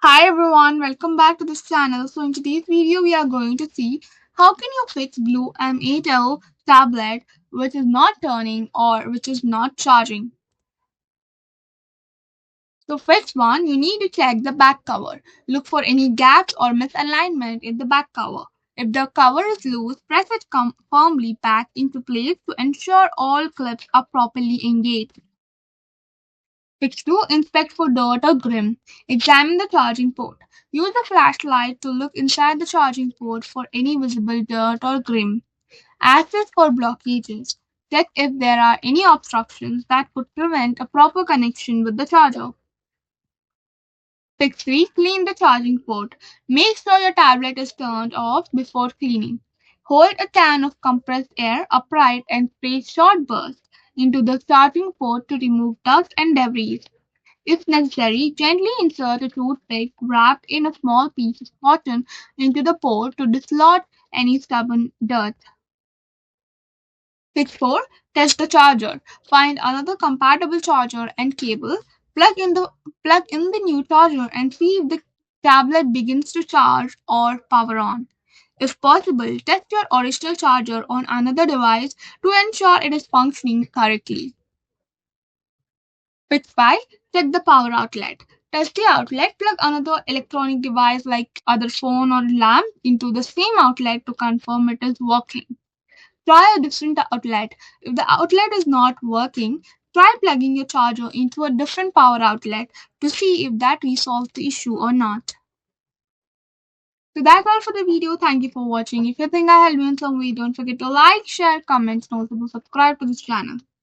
Hi everyone, welcome back to this channel. So in today's video, we are going to see how can you fix BLU M8L tablet which is not turning or which is not charging. So fix one, you need to check the back cover. Look for any gaps or misalignment in the back cover. If the cover is loose, press it firmly back into place to ensure all clips are properly engaged. Fix 2. Inspect for dirt or grime. Examine the charging port. Use a flashlight to look inside the charging port for any visible dirt or grime. Assess for blockages. Check if there are any obstructions that could prevent a proper connection with the charger. Fix 3. Clean the charging port. Make sure your tablet is turned off before cleaning. Hold a can of compressed air upright and spray short bursts into the charging port to remove dust and debris. If necessary, gently insert a toothpick wrapped in a small piece of cotton into the port to dislodge any stubborn dirt. Fix 4. Test the charger. Find another compatible charger and cable. Plug in the new charger and see if the tablet begins to charge or power on. If possible, test your original charger on another device to ensure it is functioning correctly. Fix 5. Check the power outlet. Test the outlet. Plug another electronic device like other phone or lamp into the same outlet to confirm it is working. Try a different outlet. If the outlet is not working, try plugging your charger into a different power outlet to see if that resolves the issue or not. So that's all for the video. Thank you for watching. If you think I helped you in some way, don't forget to like, share, comment, and also subscribe to this channel.